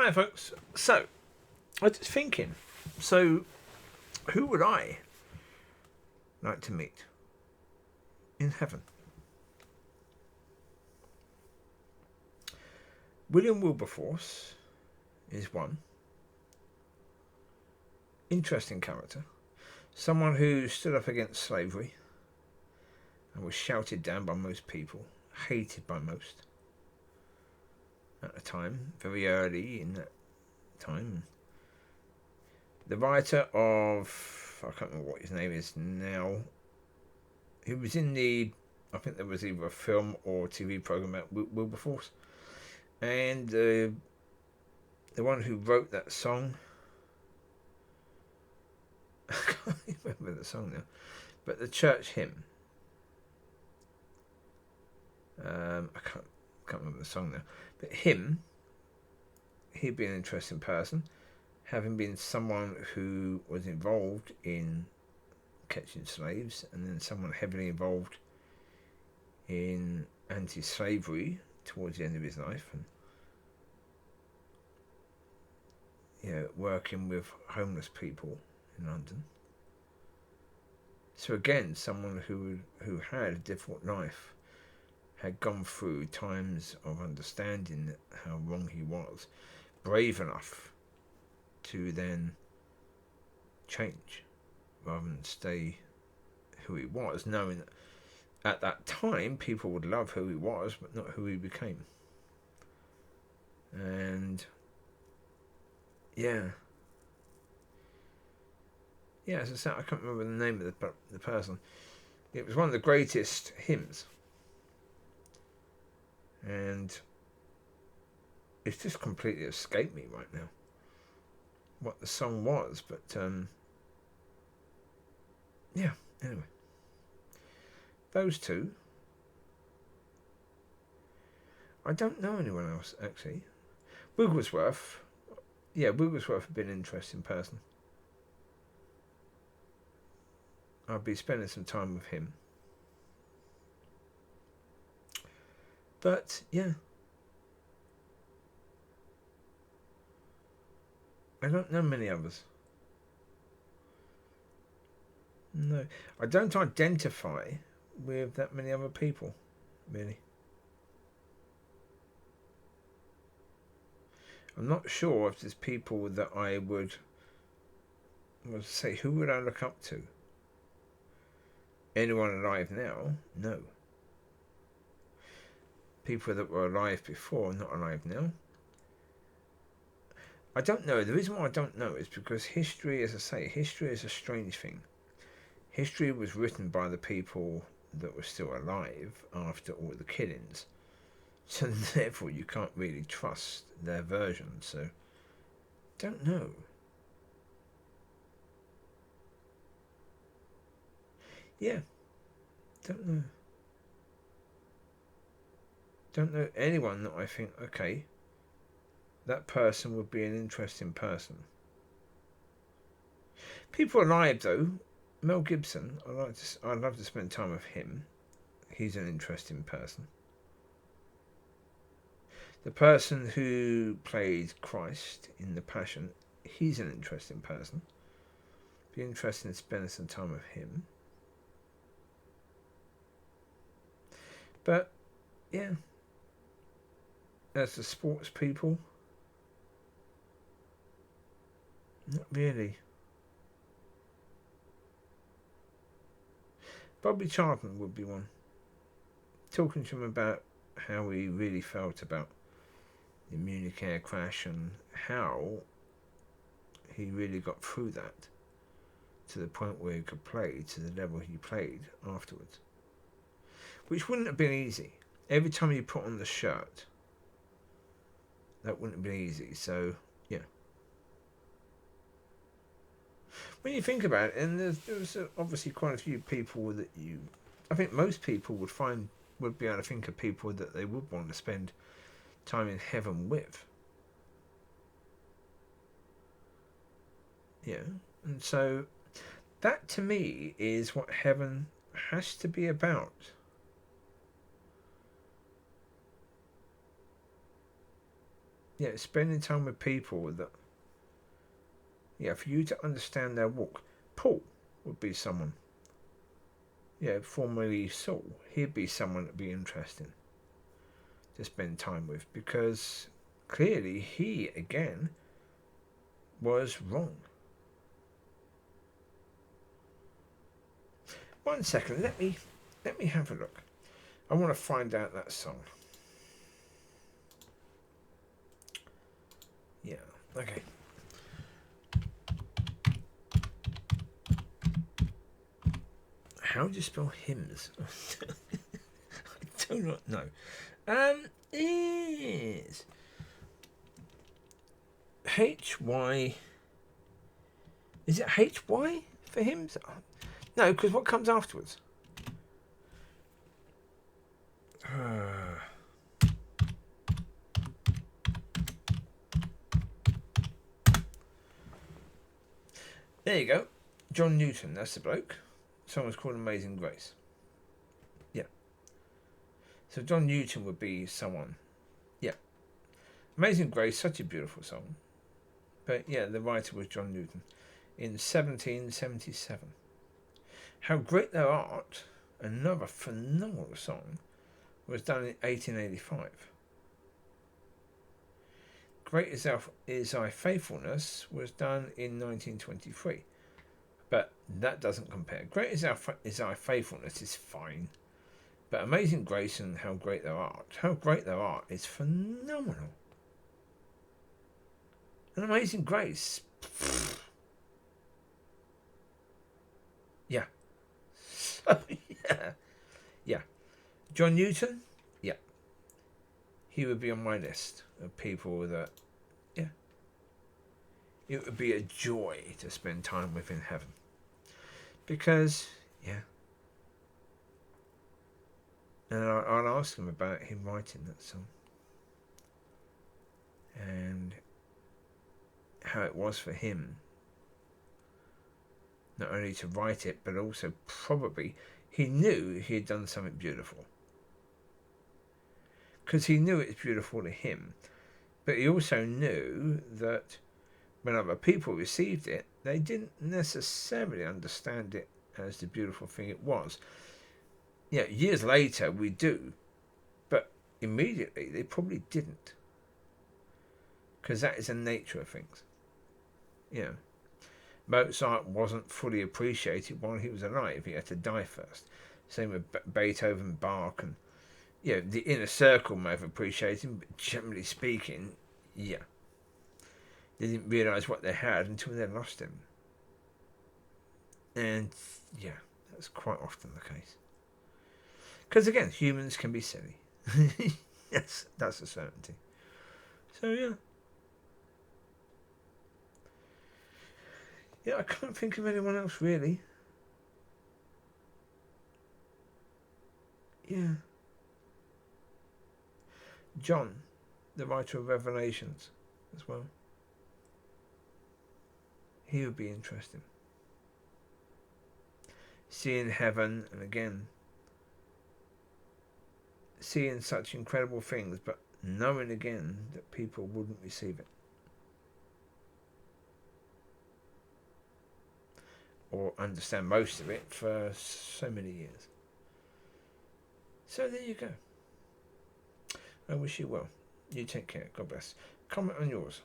Hi folks. So, I was just thinking, so who would I like to meet in heaven? William Wilberforce is one. Interesting character. Someone who stood up against slavery and was shouted down by most people, hated by most at the time, very early in that time. The writer of, I can't remember what his name is now, he was in the, I think there was either a film or TV program about Wilberforce, and the one who wrote that song, I can't remember the song now, but the church hymn, I can't remember the song now, but he'd be an interesting person, having been someone who was involved in catching slaves, and then someone heavily involved in anti-slavery towards the end of his life, and working with homeless people in London. So again, someone who had a difficult life, had gone through times of understanding how wrong he was, brave enough to then change rather than stay who he was, knowing that at that time people would love who he was but not who he became. And as I said, I can't remember the name of the person. It was one of the greatest hymns, and it's just completely escaped me right now what the song was, but anyway, those two. I don't know anyone else actually. Wigglesworth would be an interesting person. I'll be spending some time with him. But I don't know many others. No, I don't identify with that many other people, really. I'm not sure if there's people that I would say, who would I look up to? Anyone alive now? No. People that were alive before, not alive now. I don't know. The reason why I don't know is because history, as I say, history is a strange thing. History was written by the people that were still alive after all the killings. So therefore you can't really trust their version. So, don't know. Yeah, don't know. Don't know anyone that I think, okay, that person would be an interesting person. People alive though, Mel Gibson, I'd love to spend time with him. He's an interesting person. The person who played Christ in The Passion, he's an interesting person. Be interesting to spend some time with him. But as the sports people, not really. Bobby Charlton would be one. Talking to him about how he really felt about the Munich air crash and how he really got through that to the point where he could play to the level he played afterwards. Which wouldn't have been easy. Every time you put on the shirt, that wouldn't have been easy. So, when you think about it, and there's obviously quite a few people that I think most people would be able to think of people that they would want to spend time in heaven with. And so that to me is what heaven has to be about. yeah, spending time with people that, yeah, for you to understand their walk. Paul would be someone, yeah, formerly Saul. He'd be someone that'd be interesting to spend time with, because clearly he again was wrong. 1 second, let me have a look. I want to find out that song. Yeah, okay. How do you spell hymns? I do not know. Is HY. Is it HY for hymns? No, because what comes afterwards? There you go. John Newton, that's the bloke. Song was called Amazing Grace. Yeah. So John Newton would be someone. Yeah. Amazing Grace, such a beautiful song. But yeah, the writer was John Newton in 1777. How Great Thou Art, another phenomenal song, was done in 1885. Great is Thy Faithfulness was done in 1923. But that doesn't compare. Great is Thy Faithfulness is fine. But Amazing Grace and How Great Thou Art is phenomenal. And Amazing Grace, yeah. So, yeah. John Newton, yeah. He would be on my list of people that, yeah. It would be a joy to spend time with in heaven. Because, yeah. And I'll ask him about him writing that song. And how it was for him not only to write it, but also probably he knew he had done something beautiful. Because he knew it was beautiful to him. But he also knew that when other people received it, they didn't necessarily understand it as the beautiful thing it was. Yeah, years later we do, but immediately they probably didn't. Because that is the nature of things. Yeah. Mozart wasn't fully appreciated while he was alive. He had to die first. Same with Beethoven, Bach, and yeah, the inner circle may have appreciated him, but generally speaking, yeah, they didn't realise what they had until they lost him. And yeah, that's quite often the case. Because again, humans can be silly. Yes, that's a certainty. So yeah. Yeah, I can't think of anyone else really. Yeah. John, the writer of Revelations, as well. He would be interesting. Seeing heaven, and again, seeing such incredible things, but knowing again that people wouldn't receive it. Or understand most of it for so many years. So there you go. I wish you well. You take care. God bless. Comment on yours.